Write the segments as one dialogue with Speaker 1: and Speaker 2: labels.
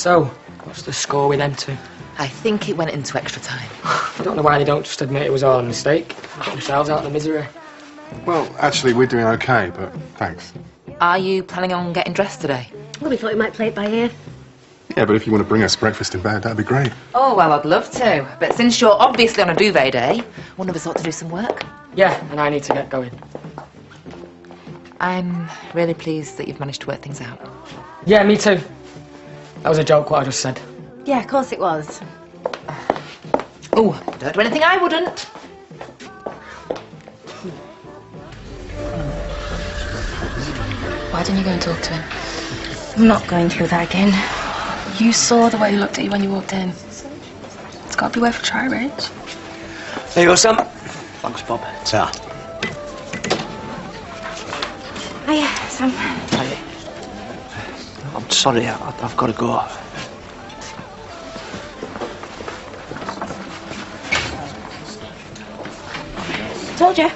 Speaker 1: So, what's the score with them two?
Speaker 2: I think it went into extra time.
Speaker 1: I don't know why they don't just admit it was all a mistake. Get themselves out of the misery.
Speaker 3: Well, actually, we're doing okay, but thanks.
Speaker 2: Are you planning on getting dressed today?
Speaker 4: Well, we thought we might play it by ear.
Speaker 3: Yeah, but if you want to bring us breakfast in bed, that'd be great.
Speaker 2: Oh, well, I'd love to. But since you're obviously on a duvet day, one of us ought to do some work.
Speaker 1: Yeah, and I need to get going.
Speaker 2: I'm really pleased that you've managed to work things out.
Speaker 1: Yeah, me too. That was a joke, what I just said.
Speaker 4: Yeah, of course it was.
Speaker 2: Oh, don't do anything I wouldn't.
Speaker 5: Why didn't you go and talk to him?
Speaker 4: I'm not going through that again.
Speaker 5: You saw the way he looked at you when you walked in. It's got to be worth a try, Rach.
Speaker 6: There you go, Sam. Thanks, Bob. Ta.
Speaker 4: Hiya, Sam.
Speaker 6: Hi. I'm sorry, I've got to go.
Speaker 4: Told you.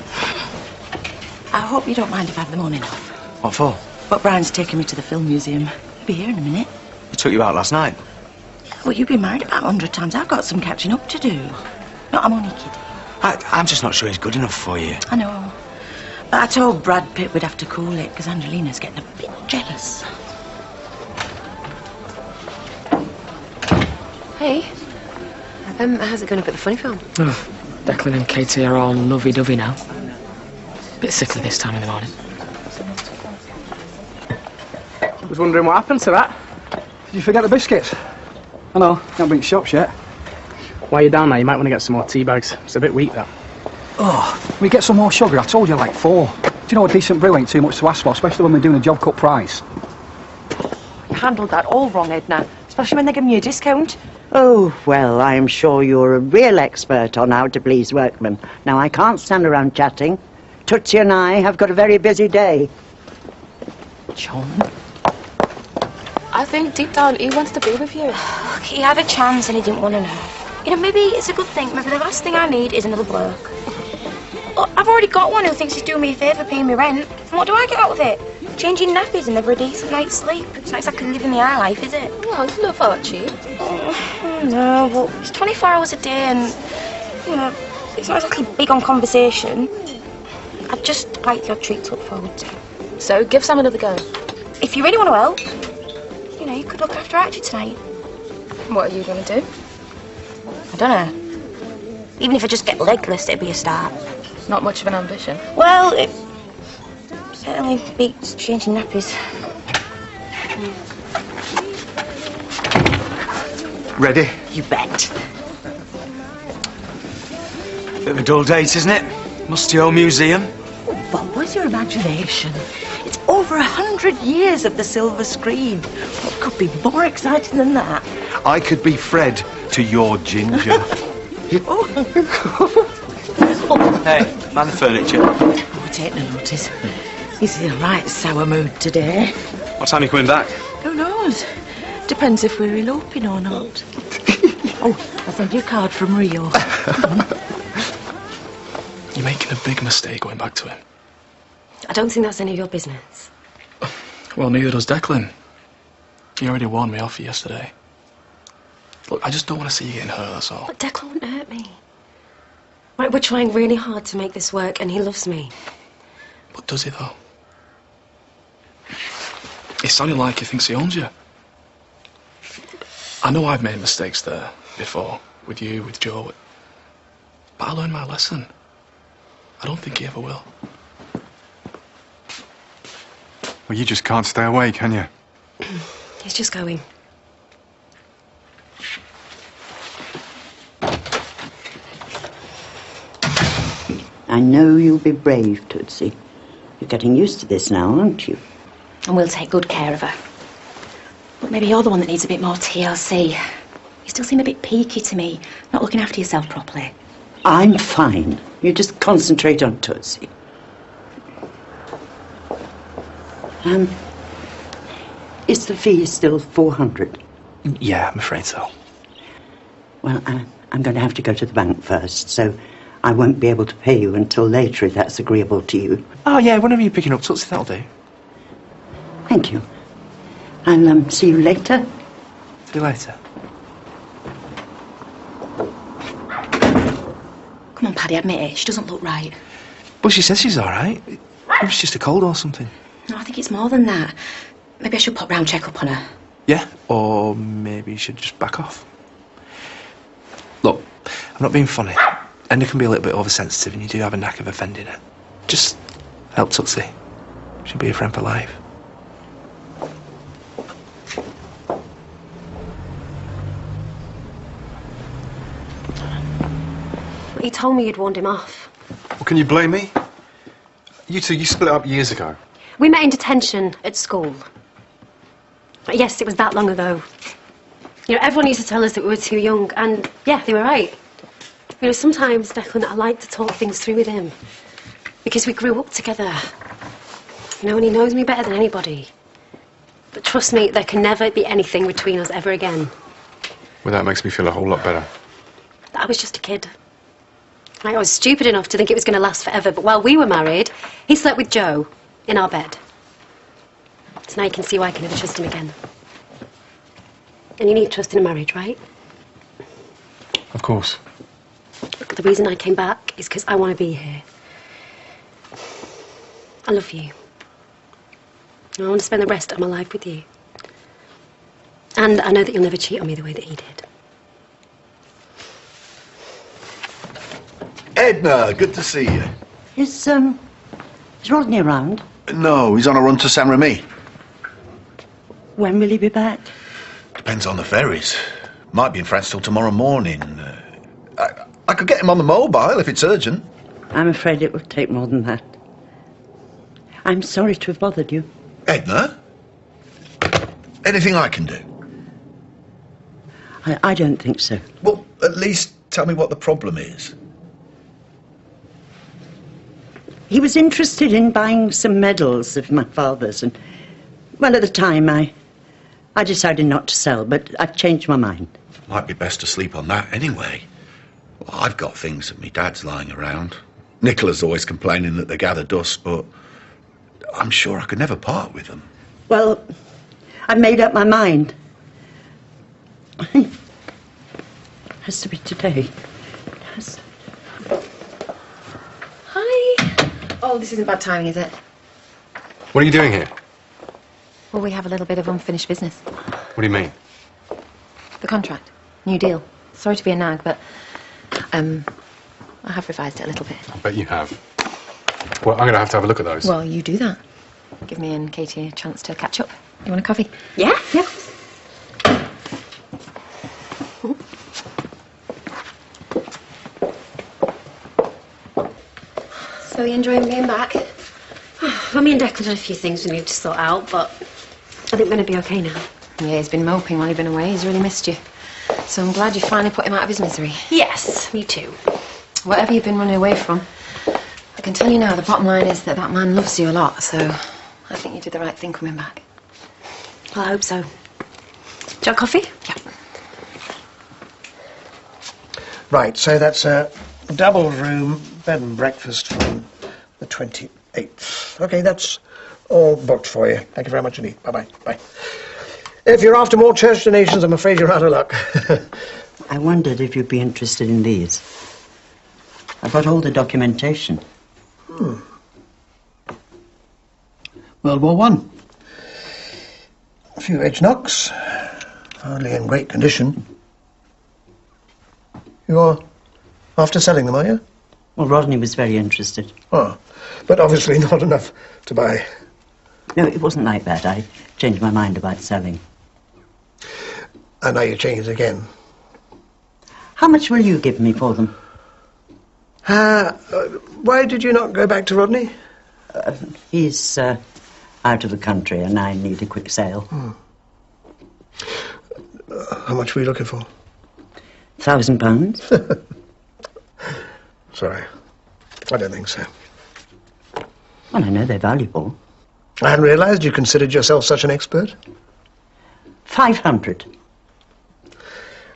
Speaker 4: I hope you don't mind if I have the morning off.
Speaker 6: What for?
Speaker 4: But Brian's taking me to the film museum. He'll be here in a minute.
Speaker 6: He took you out last night.
Speaker 4: Well, you've been married about 100 times. I've got some catching up to do. No, I'm only kidding.
Speaker 6: I'm just not sure he's good enough for you.
Speaker 4: I know. But I told Brad Pitt we'd have to cool it, because Angelina's getting a bit jealous.
Speaker 5: Hey, how's it going up at the funny film?
Speaker 1: Oh, Declan and Katie are all lovey-dovey now. Bit sickly this time in the morning.
Speaker 7: I was wondering what happened to that. Did you forget the biscuits? I know, can't bring shops yet. While you're down there, you might want to get some more tea bags. It's a bit weak, that.
Speaker 8: Oh, we get some more sugar. I told you like 4. Do you know a decent brew ain't too much to ask for, especially when we're doing a job cut price?
Speaker 4: You handled that all wrong, Edna. Especially when they give me a discount.
Speaker 9: Oh, well, I'm sure you're a real expert on how to please workmen. Now, I can't stand around chatting. Tootsie and I have got a very busy day.
Speaker 4: John?
Speaker 5: I think deep down he wants to be with you.
Speaker 10: Look, he had a chance and he didn't want to know. You know, maybe it's a good thing. Maybe the last thing I need is another bloke. Look, I've already got one who thinks he's doing me a favour paying me rent. And what do I get out of it? Changing nappies and never a decent night's sleep. It's not exactly living the high life, is it?
Speaker 5: Well, it's not that cheap.
Speaker 10: No, well, it's 24 hours a day and, you know, it's not exactly big on conversation. I'd just like your treat to look forward to.
Speaker 5: So, give Sam another go.
Speaker 10: If you really want to help, you know, you could look after Archie tonight.
Speaker 5: What are you going to do?
Speaker 10: I don't know. Even if I just get legless, it'd be a start.
Speaker 5: Not much of an ambition.
Speaker 10: Well, it certainly beats changing nappies.
Speaker 6: Ready?
Speaker 4: You bet.
Speaker 6: Bit of a dull date, isn't it? Musty old museum.
Speaker 4: Bob, where's your imagination? It's over 100 years of the silver screen. What could be more exciting than that?
Speaker 6: I could be Fred to your Ginger. Hey, man the furniture.
Speaker 4: Oh, take no notice. He's in a right sour mood today.
Speaker 6: What time are you coming back?
Speaker 4: Who knows? Depends if we're eloping or not. Oh, I'll send you a card from Rio.
Speaker 11: You're making a big mistake going back to him.
Speaker 5: I don't think that's any of your business.
Speaker 11: Well, neither does Declan. He already warned me off yesterday. Look, I just don't want to see you getting hurt, that's all.
Speaker 5: But Declan won't hurt me. Right, we're trying really hard to make this work, and he loves me.
Speaker 11: But does he, though? It's sounding like he thinks he owns you. I know I've made mistakes there before, with you, with Joe, but I learned my lesson. I don't think he ever will.
Speaker 3: Well, you just can't stay away, can you?
Speaker 5: He's just going.
Speaker 9: I know you'll be brave, Tootsie. You're getting used to this now, aren't you?
Speaker 10: And we'll take good care of her. But maybe you're the one that needs a bit more TLC. You still seem a bit peaky to me, not looking after yourself properly.
Speaker 9: I'm fine. You just concentrate on Tootsie. Is the fee still 400?
Speaker 6: Yeah, I'm afraid so.
Speaker 9: Well, I'm going to have to go to the bank first, so I won't be able to pay you until later if that's agreeable to you.
Speaker 6: Oh, yeah, whenever you're picking up Tootsie, that'll do.
Speaker 9: Thank you. I'll see you later.
Speaker 6: See you later.
Speaker 5: Come on, Paddy, admit it. She doesn't look right.
Speaker 6: Well, she says she's all right. It was just a cold or something.
Speaker 5: No, I think it's more than that. Maybe I should pop round, check up on her.
Speaker 6: Yeah, or maybe you should just back off. Look, I'm not being funny. Enda can be a little bit oversensitive and you do have a knack of offending her. Just help Tootsie. She'll be your friend for life.
Speaker 12: He told me you'd warned him off.
Speaker 3: Well, can you blame me? You two, you split up years ago.
Speaker 12: We met in detention at school. Yes, it was that long ago. You know, everyone used to tell us that we were too young, and yeah, they were right. You know, sometimes, Declan, I like to talk things through with him. Because we grew up together. You know, and he knows me better than anybody. But trust me, there can never be anything between us ever again.
Speaker 3: Well, that makes me feel a whole lot better.
Speaker 12: I was just a kid. I was stupid enough to think it was going to last forever, but while we were married, he slept with Joe in our bed. So now you can see why I can never trust him again. And you need trust in a marriage, right?
Speaker 3: Of course.
Speaker 12: Look, the reason I came back is because I want to be here. I love you. I want to spend the rest of my life with you. And I know that you'll never cheat on me the way that he did.
Speaker 13: Edna, good to see you.
Speaker 9: Is Rodney around?
Speaker 13: No, he's on a run to San Remy.
Speaker 9: When will he be back?
Speaker 13: Depends on the ferries. Might be in France till tomorrow morning. I could get him on the mobile if it's urgent.
Speaker 9: I'm afraid it will take more than that. I'm sorry to have bothered you.
Speaker 13: Edna? Anything I can do?
Speaker 9: I don't think so.
Speaker 13: Well, at least tell me what the problem is.
Speaker 9: He was interested in buying some medals of my father's, and, well, at the time, I decided not to sell, but I've changed my mind.
Speaker 13: Might be best to sleep on that anyway. Well, I've got things that my dad's lying around. Nicola's always complaining that they gather dust, but I'm sure I could never part with them.
Speaker 9: Well, I've made up my mind. I think it has to be today. It has to.
Speaker 2: Hi. Oh, this isn't bad timing, is it?
Speaker 3: What are you doing here?
Speaker 2: Well, we have a little bit of unfinished business.
Speaker 3: What do you mean?
Speaker 2: The contract. New deal. Sorry to be a nag, but I have revised it a little bit.
Speaker 3: I bet you have. Well, I'm going to have a look at those.
Speaker 2: Well, you do that. Give me and Katie a chance to catch up. You want a coffee?
Speaker 12: Yeah? Yeah.
Speaker 10: So you enjoying being back?
Speaker 12: Well, me and Declan had a few things we need to sort out, but I think we're going to be okay now.
Speaker 2: Yeah, he's been moping while you've been away. He's really missed you. So I'm glad you finally put him out of his misery.
Speaker 12: Yes, me too.
Speaker 2: Whatever you've been running away from, I can tell you now, the bottom line is that that man loves you a lot, so I think you did the right thing coming back.
Speaker 12: Well, I hope so. Do you want coffee?
Speaker 2: Yeah.
Speaker 14: Right, so that's a double room bed and breakfast from the 28th. OK, that's all booked for you. Thank you very much indeed. Bye-bye. Bye. If you're after more church donations, I'm afraid you're out of luck.
Speaker 9: I wondered if you'd be interested in these. I've got all the documentation.
Speaker 14: World War I. A few edge knocks. Hardly in great condition. You're after selling them, are you?
Speaker 9: Well, Rodney was very interested.
Speaker 14: Oh, but obviously not enough to buy.
Speaker 9: No, it wasn't like that. I changed my mind about selling.
Speaker 14: And now you change again.
Speaker 9: How much will you give me for them?
Speaker 14: Why did you not go back to Rodney?
Speaker 9: He's out of the country and I need a quick sale.
Speaker 14: How much were you looking for?
Speaker 9: £1,000.
Speaker 14: Sorry, I don't think so.
Speaker 9: Well, I know they're valuable.
Speaker 14: I hadn't realised you considered yourself such an expert.
Speaker 9: 500.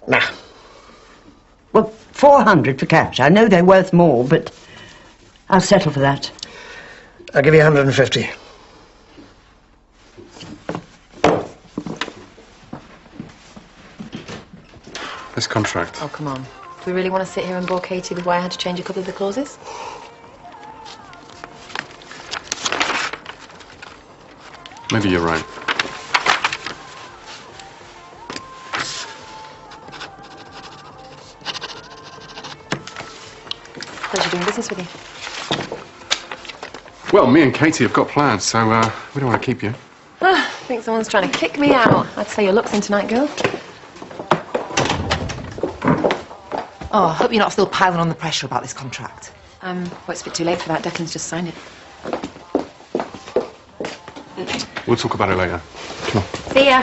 Speaker 14: Nah.
Speaker 9: Well, 400 for cash. I know they're worth more, but I'll settle for that.
Speaker 14: I'll give you 150.
Speaker 3: contract.
Speaker 2: Oh, come on. Do we really want to sit here and bore Katie with why I had to change a couple of the clauses?
Speaker 3: Maybe you're right.
Speaker 2: Pleasure doing business with you.
Speaker 3: Well, me and Katie have got plans, so we don't want to keep you.
Speaker 2: I think someone's trying to kick me out. I'd say your luck's in tonight, girl.
Speaker 15: Oh, I hope you're not still piling on the pressure about this contract.
Speaker 2: Well, it's a bit too late for that. Declan's just signed it.
Speaker 3: We'll talk about it later. Come on.
Speaker 2: See ya.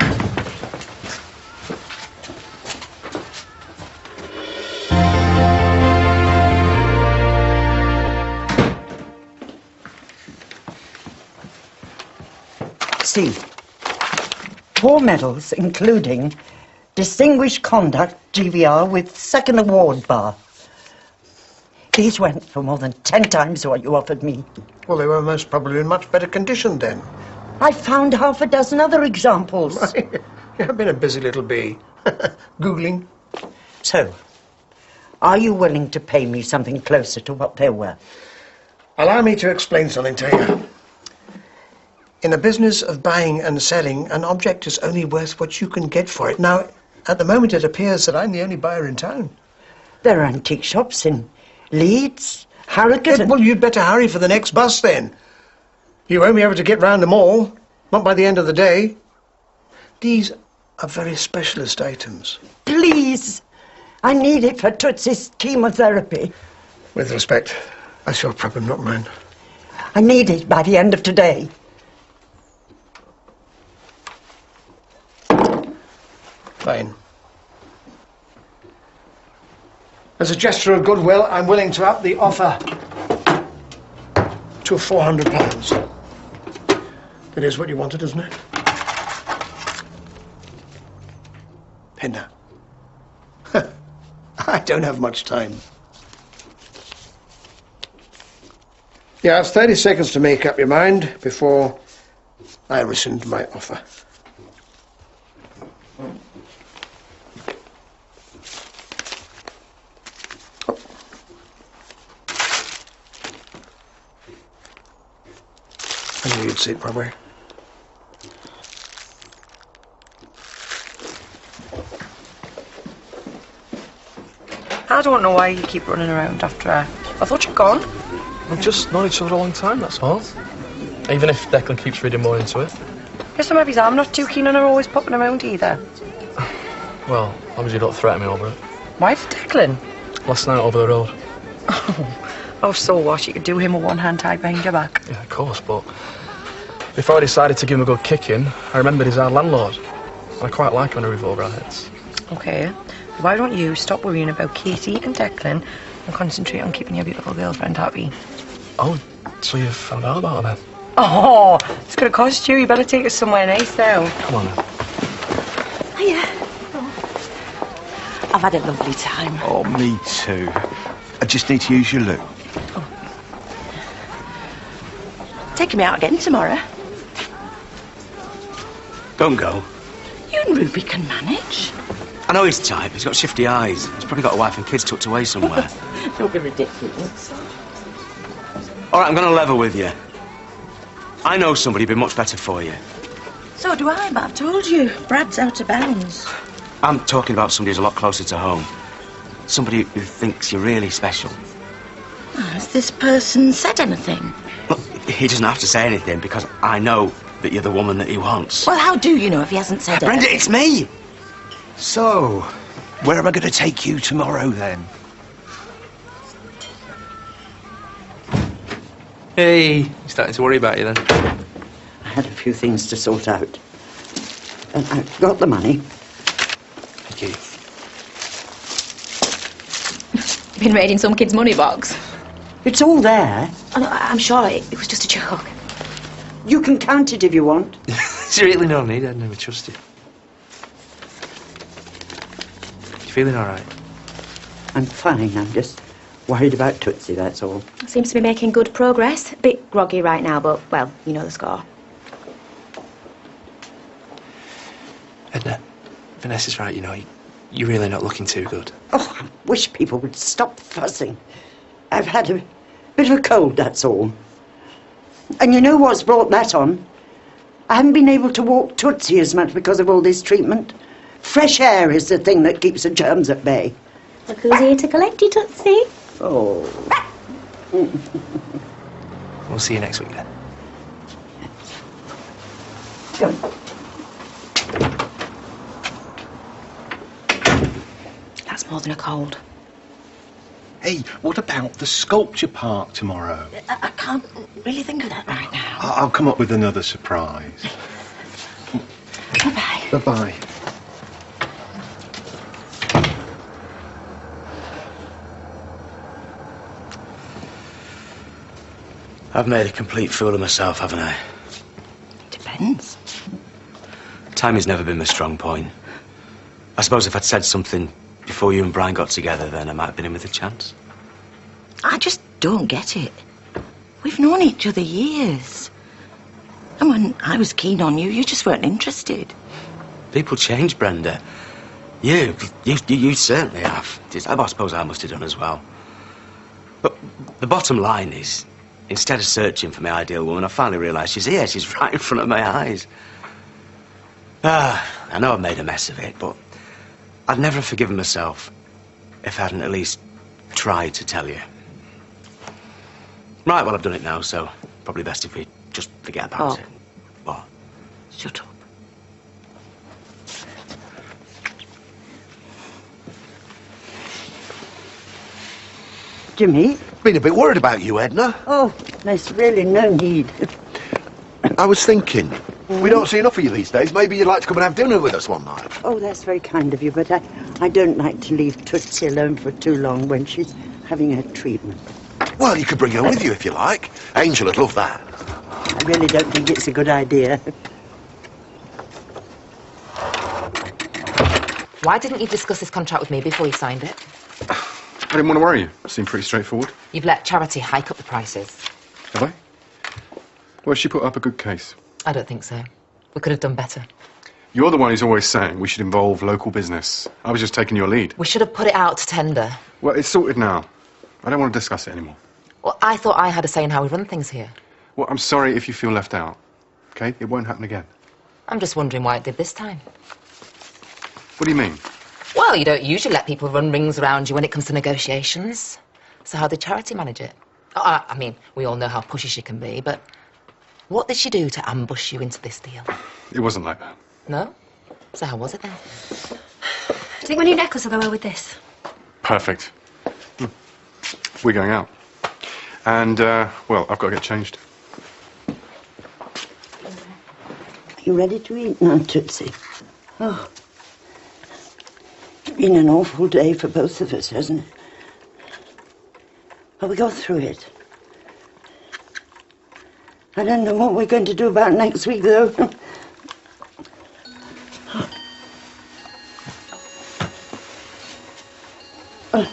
Speaker 9: See, 4 medals, including Distinguished Conduct, GVR, with second award bar. These went for more than 10 times what you offered me.
Speaker 14: Well, they were most probably in much better condition then.
Speaker 9: I found half a dozen other examples.
Speaker 14: You've been a busy little bee. Googling.
Speaker 9: So, are you willing to pay me something closer to what they were?
Speaker 14: Allow me to explain something to you. In a business of buying and selling, an object is only worth what you can get for it. Now, at the moment, it appears that I'm the only buyer in town.
Speaker 9: There are antique shops in Leeds, Harrogate...
Speaker 14: Well, you'd better hurry for the next bus, then. You won't be able to get round them all. Not by the end of the day. These are very specialist items.
Speaker 9: Please! I need it for Tootsie's chemotherapy.
Speaker 14: With respect, that's your problem, not mine.
Speaker 9: I need it by the end of today.
Speaker 14: Fine. As a gesture of goodwill, I'm willing to up the offer to £400. That is what you wanted, isn't it? Henna. I don't have much time. You have 30 seconds to make up your mind before I rescind my offer. I knew you'd see it, probably.
Speaker 15: I don't know why you keep running around after her. I thought you'd gone.
Speaker 11: We've just known each other a long time, that's all. Even if Declan keeps reading more into it.
Speaker 15: Guess maybe I'm not too keen on her always popping around either.
Speaker 11: Well, obviously don't threaten me over it.
Speaker 15: Why for Declan?
Speaker 11: Last night over the road.
Speaker 15: Oh, so what? You could do him a one-hand tie behind your back.
Speaker 11: Yeah, of course, but before I decided to give him a good kicking, I remembered he's our landlord. And I quite like him when I revolve our heads.
Speaker 15: Okay. Why don't you stop worrying about Katie and Declan and concentrate on keeping your beautiful girlfriend happy?
Speaker 11: Oh, so you've found out about her then?
Speaker 15: Oh, it's going to cost you. You better take us somewhere nice now.
Speaker 11: Come on then.
Speaker 15: Hiya. I've had a lovely time.
Speaker 16: Oh, me too. I just need to use your loo.
Speaker 15: Take me out again tomorrow.
Speaker 16: Don't go.
Speaker 15: You and Ruby can manage.
Speaker 16: I know his type. He's got shifty eyes. He's probably got a wife and kids tucked away somewhere.
Speaker 15: Don't be ridiculous.
Speaker 16: All right, I'm going to level with you. I know somebody who'd be much better for you.
Speaker 15: So do I, but I've told you. Brad's out of bounds.
Speaker 16: I'm talking about somebody who's a lot closer to home. Somebody who thinks you're really special.
Speaker 15: Has this person said anything?
Speaker 16: Look, he doesn't have to say anything because I know that you're the woman that he wants.
Speaker 15: Well, how do you know if he hasn't said
Speaker 16: Brenda,
Speaker 15: anything?
Speaker 16: it's me! So, where am I going to take you tomorrow, then?
Speaker 6: Hey, you starting to worry about you then?
Speaker 9: I had a few things to sort out. And I've got the money.
Speaker 6: Thank you.
Speaker 2: Been raiding some kid's money box.
Speaker 9: It's all there.
Speaker 2: Oh, no, I'm sure it was just a joke.
Speaker 9: You can count it if you want.
Speaker 6: There's really no need, I'd never trust you. You feeling all right?
Speaker 9: I'm fine. I'm just worried about Tootsie, that's all.
Speaker 10: Seems to be making good progress. A bit groggy right now, but, well, you know the score.
Speaker 6: Edna, Vanessa's right, you know. You're really not looking too good.
Speaker 9: Oh, I wish people would stop fussing. I've had a bit of a cold, that's all. And you know what's brought that on? I haven't been able to walk Tootsie as much because of all this treatment. Fresh air is the thing that keeps the germs at bay.
Speaker 12: Look who's here to collect you, Tootsie.
Speaker 9: Oh.
Speaker 6: We'll see you next week then.
Speaker 9: Go.
Speaker 2: That's more than a cold.
Speaker 14: Hey, what about the sculpture park tomorrow?
Speaker 4: I can't really think of that right now.
Speaker 14: I'll come up with another surprise.
Speaker 4: Bye-bye.
Speaker 14: Bye-bye.
Speaker 16: I've made a complete fool of myself, haven't I?
Speaker 4: Depends.
Speaker 16: Timing's never been my strong point. I suppose if I'd said something before you and Brian got together, then I might have been in with a chance.
Speaker 4: I just don't get it. We've known each other years. And when I was keen on you, you just weren't interested.
Speaker 16: People change, Brenda. You certainly have. I suppose I must have done as well. But the bottom line is, instead of searching for my ideal woman, I finally realised she's here. She's right in front of my eyes. I know I've made a mess of it, but I'd never have forgiven myself if I hadn't at least tried to tell you. Right, well, I've done it now, so probably best if we just forget about it. What?
Speaker 4: Shut up.
Speaker 9: Jimmy?
Speaker 13: Been a bit worried about you, Edna.
Speaker 9: Oh, there's really no need.
Speaker 13: I was thinking, we don't see enough of you these days. Maybe you'd like to come and have dinner with us one night.
Speaker 9: Oh, that's very kind of you, but I don't like to leave Tootsie alone for too long when she's having her treatment.
Speaker 13: Well, you could bring her with you if you like. Angel would love that.
Speaker 9: I really don't think it's a good idea.
Speaker 17: Why didn't you discuss this contract with me before you signed it?
Speaker 3: I didn't want to worry you. It seemed pretty straightforward.
Speaker 17: You've let Charity hike up the prices.
Speaker 3: Have I? Well, she put up a good case.
Speaker 17: I don't think so. We could have done better.
Speaker 3: You're the one who's always saying we should involve local business. I was just taking your lead.
Speaker 17: We should have put it out to tender.
Speaker 3: Well, it's sorted now. I don't want to discuss it anymore.
Speaker 17: Well, I thought I had a say in how we run things here.
Speaker 3: Well, I'm sorry if you feel left out. Okay? It won't happen again.
Speaker 17: I'm just wondering why it did this time.
Speaker 3: What do you mean?
Speaker 17: Well, you don't usually let people run rings around you when it comes to negotiations. So how did Charity manage it? Oh, I mean, we all know how pushy she can be, but what did she do to ambush you into this deal?
Speaker 3: It wasn't like that.
Speaker 17: No? So how was it then?
Speaker 12: Do you think my new necklace will go well with this?
Speaker 3: Perfect. We're going out. And, well, I've got to get changed.
Speaker 9: Are you ready to eat now, Tootsie? Oh. It's been an awful day for both of us, hasn't it? But we got through it. I don't know what we're going to do about next week, though. Oh.